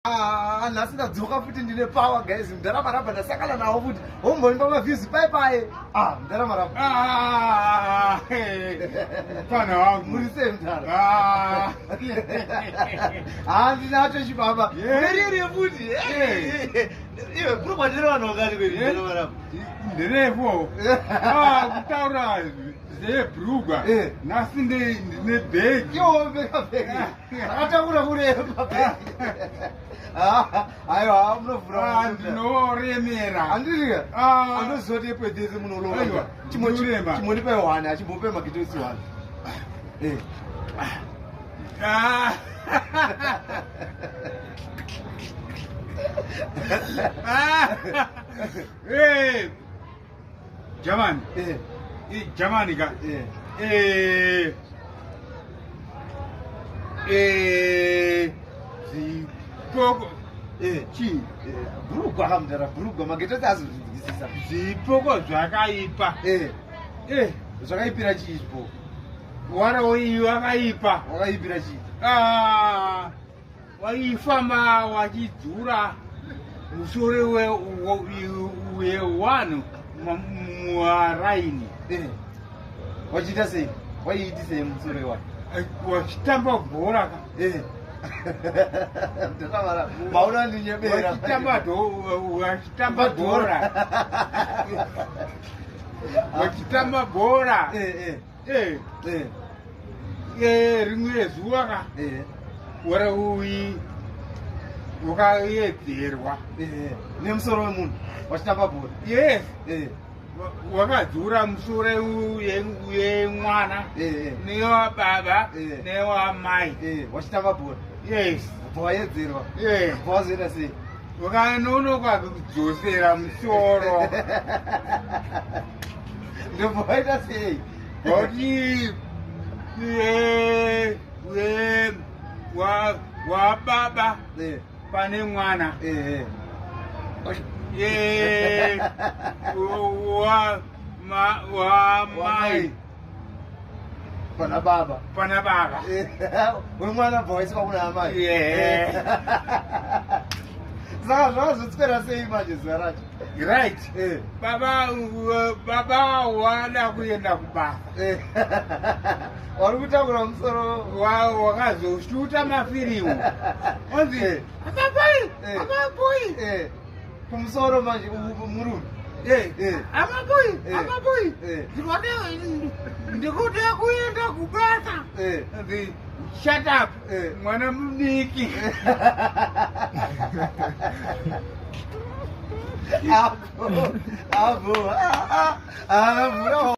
Nasina dzoka futhi ndine power guys mndarama ramba ndasakala nawo futhi homboni pamavhizi pai mndarama ramba Mfana wangu murise mtara ndinacho chibaba ndiriye futhi iwe purukwa ndiri vanhu wakati kweri mndarama ramba ndirepo kutaura zebhurugwa nhasi ndine bhegi iwo bhegi akatakura kuremba bhegi aiwa munovhura ndinoremera handiriya andozoti epwedzese munolova chimonipai 1 achimbopai magitosi 1 jamani jamani ka zipoko chi bhurugwa hamdara bhurugwa magetosi azozvinzwisisa zvipoko zvakaipa zvakaipira chii zvipoko wana uyu wakaipa wakaipira chii waifamba wachidzura musoro wewanhu muraini wachiita sei waiiti sei musoro wewanhu wachitamba bhora ka mauna ndinyebera wachitamba bhora wachitamba bhora rimwe zuva ka wara uyi wakaedzerwa nemusoro wemunhu wachitamba bhora yes wakadzura musoro yemwana newababa newamai wachitamba bhora yes bva waedzerwa bva wazoita sei wakanonoka kudzosera musoro ndobva waita sei kuti wababa pane mwana wamai pana baba wemwana bva waiswa kuna amai saka zvakazotswera sei manje zuva racho right baba wada kuenda kubasa wari kutakura musoro wakazoshuta mafirimu onzi amaboyi kumusoro manje murume amaboyi ndikuda kuenda kubasa shut up mwana mudiki abo